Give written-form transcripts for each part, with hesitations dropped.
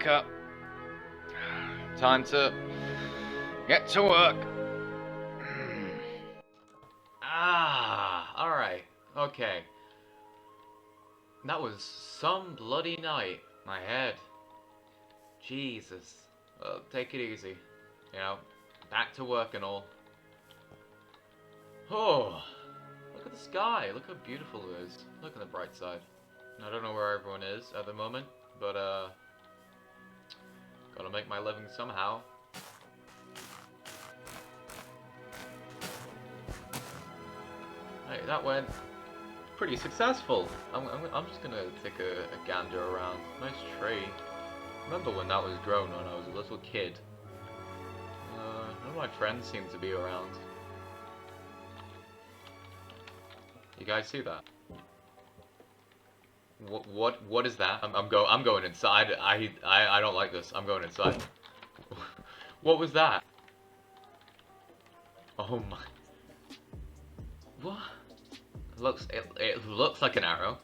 wake up. Time to get to work. Alright. Okay. That was some bloody night. My head. Jesus. Well, take it easy. You know, back to work and all. Oh, look at the sky. Look how beautiful it is. Look at the bright side. I don't know where everyone is at the moment, but gotta make my living somehow. Hey, that went pretty successful. I'm just gonna take a gander around. Nice tree. Remember when that was grown when I was a little kid? None of my friends seem to be around. You guys see that? What is that? I'm going inside. I don't like this. I'm going inside. What was that? Oh my. What? It looks like an arrow.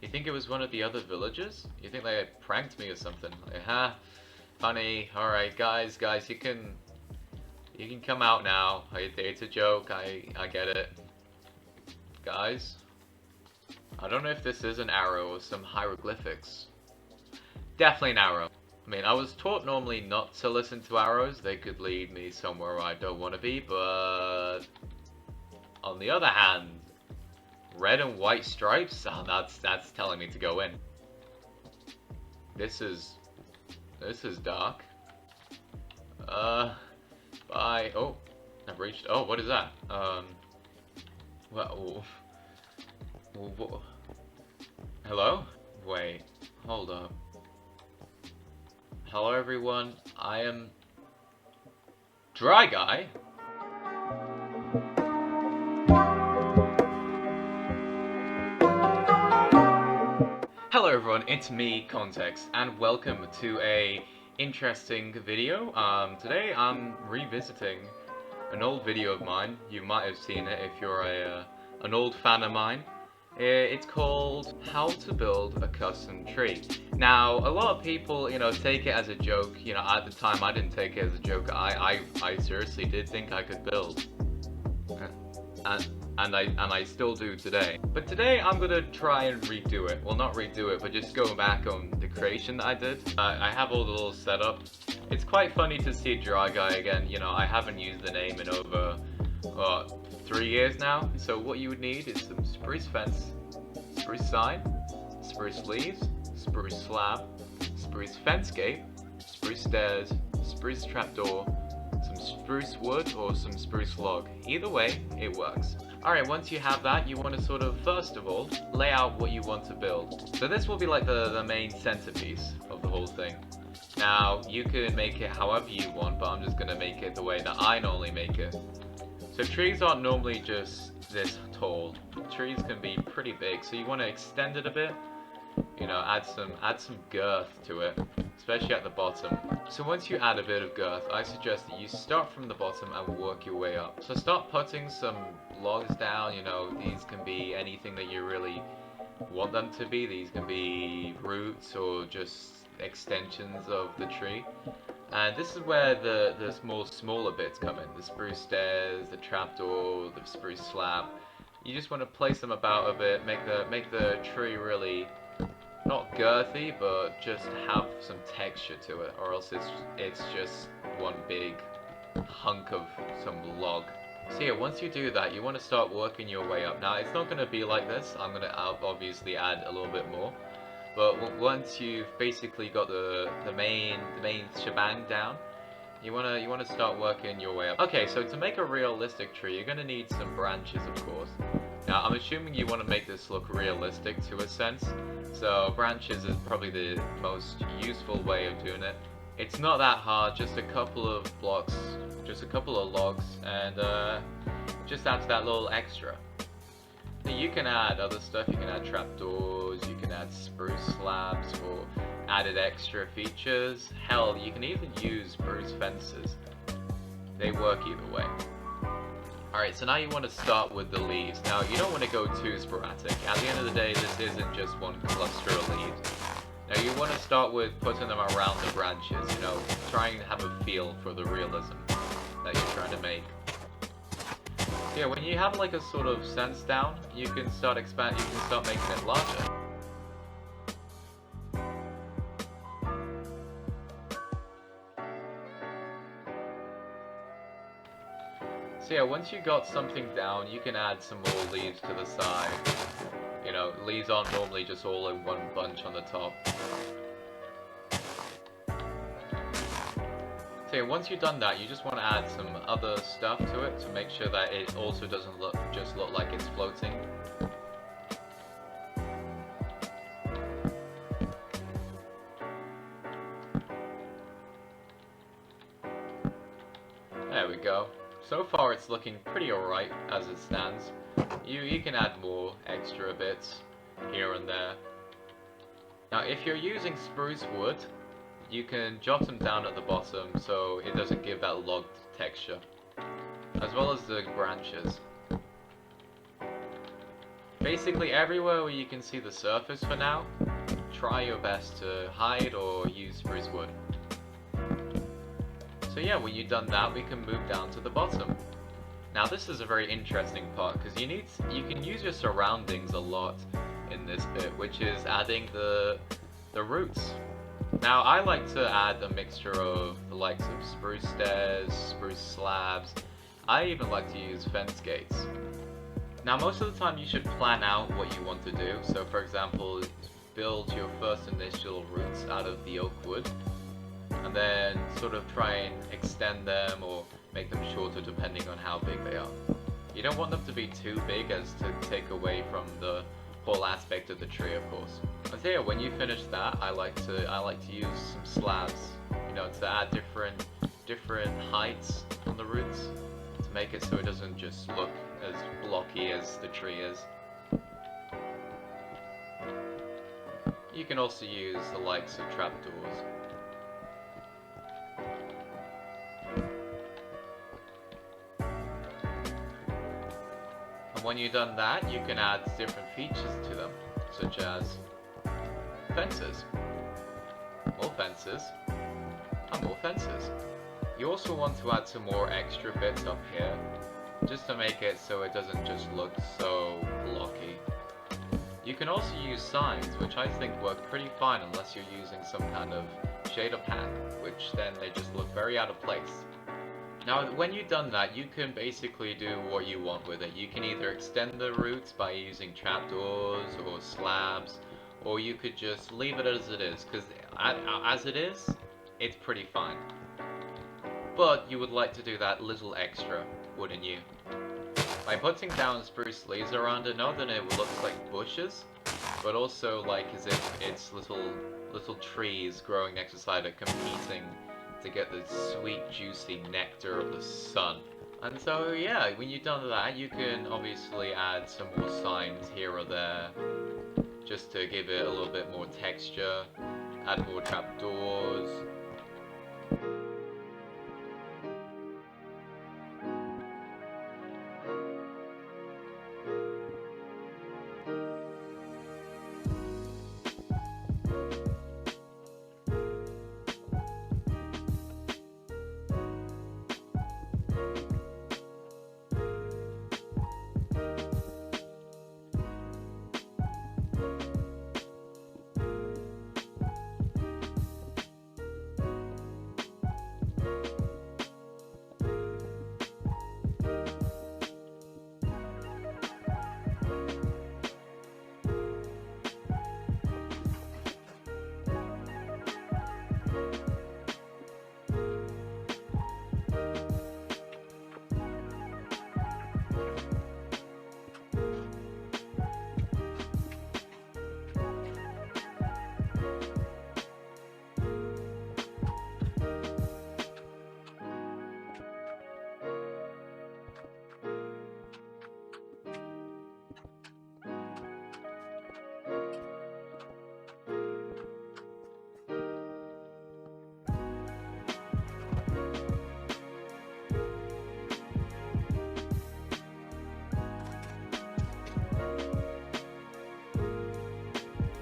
You think it was one of the other villagers? You think they pranked me or something? Like, ha, funny. All right, guys, you can come out now. It's a joke. I get it, guys. I don't know if this is an arrow or some hieroglyphics. Definitely an arrow. I mean, I was taught normally not to listen to arrows. They could lead me somewhere I don't want to be, but on the other hand, red and white stripes? Oh, that's telling me to go in. This is dark. Bye. Oh, I've reached. Oh, what is that? Well, hello? Wait, hold up. Hello, everyone. I am Dry Guy. Hello everyone, it's me, Context, and welcome to a interesting video. Today I'm revisiting an old video of mine. You might have seen it if you're an old fan of mine. It's called How to Build a Custom Tree. Now, a lot of people, take it as a joke. At the time I didn't take it as a joke. I seriously did think I could build. And I still do today. But today I'm gonna try and redo it. Well, not redo it, but just go back on the creation that I did. I have all the little setup. It's quite funny to see Dry Guy again. I haven't used the name in over 3 years now. So what you would need is some spruce fence, spruce sign, spruce leaves, spruce slab, spruce fence gate, spruce stairs, spruce trapdoor, some spruce wood or some spruce log. Either way, it works. Alright, once you have that, you want to sort of, first of all, lay out what you want to build. So this will be like the main centerpiece of the whole thing. Now, you can make it however you want, but I'm just going to make it the way that I normally make it. So trees aren't normally just this tall. Trees can be pretty big, so you want to extend it a bit. Add some girth to it, especially at the bottom. So once you add a bit of girth, I suggest that you start from the bottom and work your way up. So start putting some logs down. These can be anything that you really want them to be. These can be roots or just extensions of the tree. And this is where the smaller bits come in. The spruce stairs, the trapdoor, the spruce slab. You just want to place them about a bit, make the tree really not girthy, but just have some texture to it, or else it's just one big hunk of some log. So yeah, once you do that, you want to start working your way up. Now, it's not going to be like this. I'm going to obviously add a little bit more. But once you've basically got the main shebang down, you wanna start working your way up. Okay, so to make a realistic tree, you're gonna need some branches, of course. Now, I'm assuming you want to make this look realistic to a sense, so branches is probably the most useful way of doing it. It's not that hard, just a couple of blocks, just a couple of logs, and just adds that little extra. You can add other stuff. You can add trapdoors, you can add spruce slabs for added extra features. Hell, you can even use spruce fences. They work either way. Alright, so now you want to start with the leaves. Now, you don't want to go too sporadic. At the end of the day, this isn't just one cluster of leaves. Now you want to start with putting them around the branches, you know, trying to have a feel for the realism that you're trying to make. Yeah, when you have like a sort of sense down, you can start expanding, you can start making it larger. So yeah, once you got something down, you can add some more leaves to the side. You know, leaves aren't normally just all in one bunch on the top. So yeah, once you've done that, you just want to add some other stuff to it to make sure that it also doesn't look like it's floating. There we go. So far it's looking pretty alright as it stands. You can add more extra bits here and there. Now if you're using spruce wood, you can jot them down at the bottom so it doesn't give that logged texture, as well as the branches. Basically everywhere where you can see the surface for now, try your best to hide or use spruce wood. So yeah, when you've done that, we can move down to the bottom. Now this is a very interesting part because you can use your surroundings a lot in this bit, which is adding the roots. Now I like to add a mixture of the likes of spruce stairs, spruce slabs. I even like to use fence gates. Now most of the time you should plan out what you want to do. So for example, build your first initial roots out of the oak wood, and then sort of try and extend them or make them shorter depending on how big they are. You don't want them to be too big as to take away from the whole aspect of the tree, of course. And so yeah, when you finish that, I like to use some slabs, you know, to add different heights on the roots to make it so it doesn't just look as blocky as the tree is. You can also use the likes of trapdoors. And when you've done that, you can add different features to them, such as fences, more fences, and more fences. You also want to add some more extra bits up here, just to make it so it doesn't just look so blocky. You can also use signs, which I think work pretty fine unless you're using some kind of shader pack, which then they just look very out of place. Now, when you've done that, you can basically do what you want with it. You can either extend the roots by using trapdoors or slabs, or you could just leave it as it is, because as it is, it's pretty fine. But you would like to do that little extra, wouldn't you? By putting down spruce leaves around it, not that it looks like bushes, but also like as if it's little trees growing next to side it, competing to get the sweet, juicy nectar of the sun. And so yeah, when you've done that, you can obviously add some more signs here or there, just to give it a little bit more texture, add more trapdoors.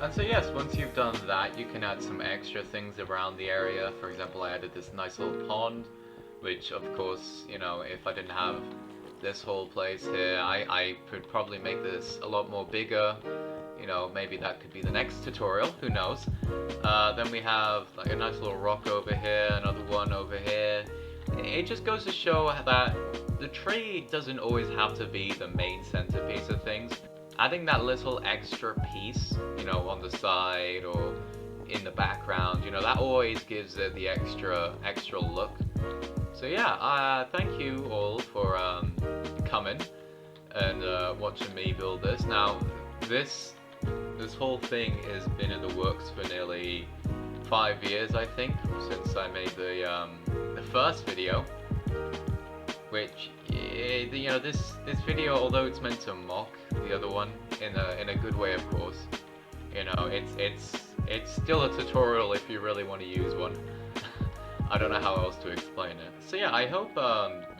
And so yes, once you've done that, you can add some extra things around the area. For example, I added this nice little pond, which of course, you know, if I didn't have this whole place here, I could probably make this a lot more bigger. You know, maybe that could be the next tutorial, who knows. Then we have like a nice little rock over here, another one over here. It just goes to show that the tree doesn't always have to be the main centerpiece of things. Adding that little extra piece, you know, on the side or in the background, you know, that always gives it the extra look. So yeah, thank you all for coming and watching me build this. Now, this whole thing has been in the works for nearly 5 years, I think, since I made the first video. Which, you know, this video, although it's meant to mock the other one in a good way, of course, you know, it's still a tutorial if you really want to use one. I don't know how else to explain it. So yeah, I hope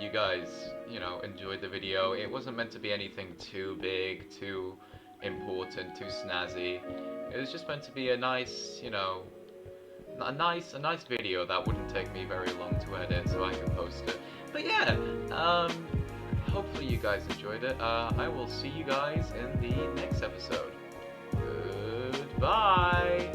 you guys, you know, enjoyed the video. It wasn't meant to be anything too big, too important, too snazzy. It was just meant to be a nice, you know, a nice video that wouldn't take me very long to edit, so I can post it. But yeah, hopefully you guys enjoyed it. I will see you guys in the next episode. Goodbye!